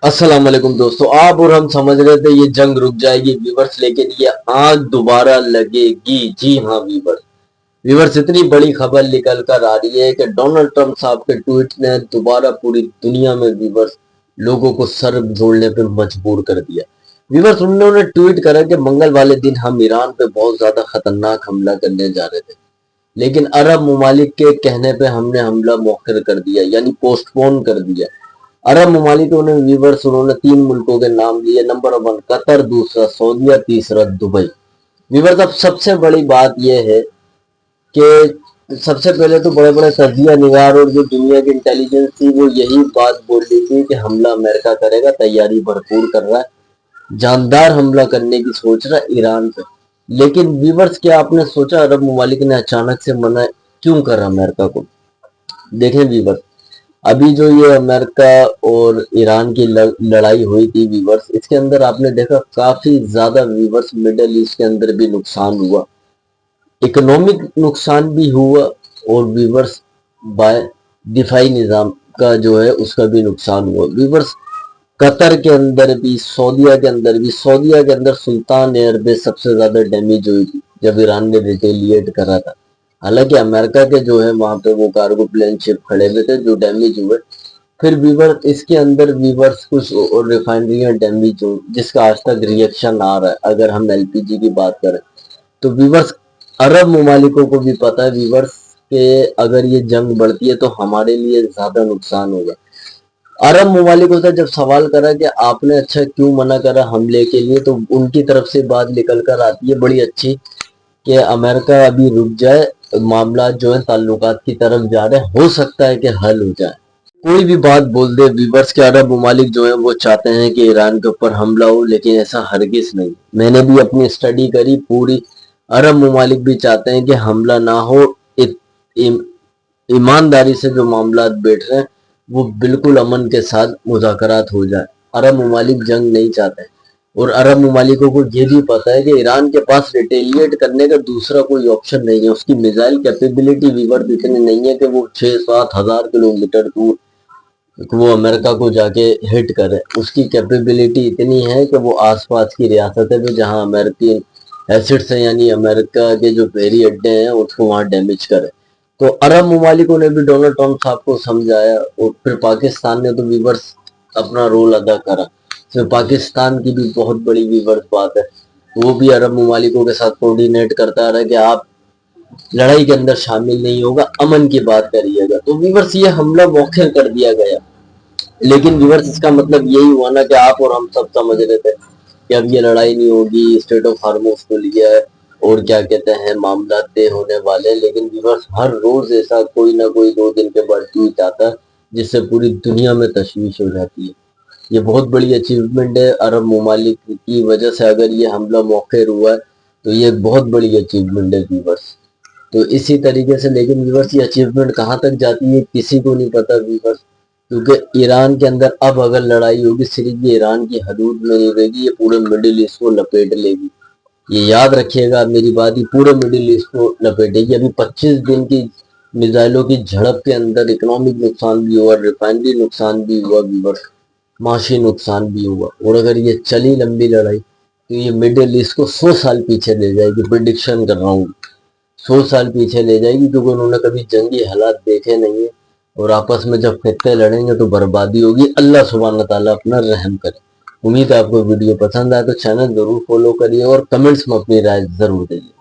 अस्सलाम वालेकुम दोस्तों। आप और हम समझ रहे थे ये जंग रुक जाएगी व्यूवर्स, लेकिन ये आग दोबारा लगेगी। जी हाँ व्यूवर्स, इतनी बड़ी खबर निकल कर आ रही है कि डोनाल्ड ट्रंप साहब के ट्वीट ने दोबारा पूरी दुनिया में व्यूवर्स लोगों को सर जोड़ने पे मजबूर कर दिया। व्यूवर्स, उन्होंने ट्वीट करा कि मंगल वाले दिन हम ईरान पे बहुत ज्यादा खतरनाक हमला करने जा रहे थे, लेकिन अरब ममालिक के कहने पे हमने हमला मौखर कर दिया, यानी पोस्टपोन कर दिया। अरब ममालिकों ने व्यूवर्स उन्होंने 3 मुल्कों के नाम लिए। नंबर 1 कतर, दूसरा सऊदीया, तीसरा दुबई। व्यूवर्स, अब सबसे बड़ी बात यह है कि सबसे पहले तो बड़े बड़े तजिया निगार और जो दुनिया की इंटेलिजेंस थी वो यही बात बोल रही थी कि हमला अमेरिका करेगा, तैयारी भरपूर कर रहा है, जानदार हमला करने की सोच रहा है ईरान पे। लेकिन व्यूवर्स, क्या आपने सोचा अरब ममालिक ने अचानक से मना क्यों करा अमेरिका को? देखें व्यूवर्स, अभी जो ये अमेरिका और ईरान की लड़ाई हुई थी व्यूवर्स, इसके अंदर आपने देखा काफी ज्यादा व्यूवर्स मिडल ईस्ट के अंदर भी नुकसान हुआ, इकोनॉमिक नुकसान भी हुआ, और व्यूवर्स बाय दिफाई निजाम का जो है उसका भी नुकसान हुआ। व्यूवर्स, कतर के अंदर भी, सऊदीया के अंदर सुल्तान एयरबेस सबसे ज्यादा डैमेज हुई थी जब ईरान ने रिटेलिएट करा था। हालांकि अमेरिका के जो है वहां पे वो कार्गो प्लेन शिप खड़े हुए थे जो डैमेज हुए। फिर वीवर इसके अंदर वीवर्स कुछ और रिफाइनरियां डैमेज हुई जिसका आज तक रिएक्शन आ रहा है। अगर हम एलपीजी की बात करें तो वीवर्स, अरब ममालिकों को भी पता है वीवर्स के अगर ये जंग बढ़ती है तो हमारे लिए ज्यादा नुकसान होगा। अरब ममालिकों से जब सवाल करा कि आपने अच्छा क्यों मना करा हमले के लिए, तो उनकी तरफ से बात निकल कर आती है बड़ी अच्छी कि अमेरिका अभी रुक जाए, मामला जो है ताल्लुकात की तरफ जा रहे हैं, हो सकता है कि हल हो जाए। कोई भी बात बोल दे व्यूवर्स के अरब ममालिक जो है वो चाहते हैं कि ईरान के ऊपर हमला हो, लेकिन ऐसा हरगिज नहीं। मैंने भी अपनी स्टडी करी पूरी, अरब ममालिक भी चाहते हैं कि हमला ना हो। ईमानदारी से जो मामला बैठ रहे हैं वो बिल्कुल अमन के साथ मुज़ाकरात हो जाए। अरब ममालिक जंग नहीं चाहते, और अरब ममालिकों को ये भी पता है कि ईरान के पास रिटेलिएट करने का दूसरा कोई ऑप्शन नहीं है। उसकी मिसाइल कैपेबिलिटी वीवर इतनी नहीं है कि वो 6-7 हजार किलोमीटर दूर वो अमेरिका को जाके हिट करे। उसकी कैपेबिलिटी इतनी है कि वो आसपास की रियासतें भी जहां अमेरिकी एसिड्स हैं, यानी अमेरिका के जो बहरी अड्डे हैं, उसको वहां डैमेज करे। तो अरब ममालिकों ने भी डोनाल्ड ट्रंप साहब को समझाया, और फिर पाकिस्तान ने तो वीवर्स अपना रोल अदा करा। फिर पाकिस्तान की भी बहुत बड़ी वीवर्स बात है, वो भी अरब ममालिकों के साथ कोऑर्डिनेट करता रहा कि आप लड़ाई के अंदर शामिल नहीं होगा, अमन की बात करिएगा। तो वीवर्स, ये हमला मौखर कर दिया गया, लेकिन व्यूअर्स इसका मतलब यही हुआ ना कि आप और हम सब समझ रहे थे कि अब ये लड़ाई नहीं होगी, स्टेट ऑफ हार्मोस को लिया है और क्या कहते हैं मामला तय होने वाले। लेकिन व्यूअर्स, हर रोज ऐसा कोई ना कोई 2 दिन के बाद ट्वीट आता है जिससे पूरी दुनिया में तशवीश हो जाती है। ये बहुत बड़ी अचीवमेंट है अरब ममालिक की वजह से। अगर ये हमला मौखर हुआ है तो ये बहुत बड़ी अचीवमेंट है व्यूअर्स। तो इसी तरीके से, लेकिन व्यूअर्स ये अचीवमेंट कहाँ तक जाती है किसी को नहीं पता व्यूअर्स, क्योंकि ईरान के अंदर अब अगर लड़ाई होगी सिर्फ ये ईरान की हदूद में नहीं रहेगी, ये पूरे मिडिल ईस्ट को लपेट लेगी। ये याद रखिएगा मेरी बात, ये पूरे मिडिल ईस्ट को लपेटेगी। अभी 25 दिन की मिसाइलों की झड़प के अंदर इकोनॉमिक नुकसान भी हुआ, रिफाइनरी नुकसान भी हुआ व्यूअर्स, माशी नुकसान भी हुआ। और अगर ये चली लंबी लड़ाई तो ये मिडिल ईस्ट को 100 साल पीछे ले जाएगी। प्रिडिक्शन कर रहा हूँ, 100 साल पीछे ले जाएगी, क्योंकि उन्होंने कभी जंगी हालात देखे नहीं है। और आपस में जब फिरके लड़ेंगे तो बर्बादी होगी। अल्लाह सुब्हान ताला अपना रहम करे। उम्मीद है आपको वीडियो पसंद आए तो चैनल जरूर फॉलो करिए और कमेंट्स में अपनी राय जरूर दीजिए।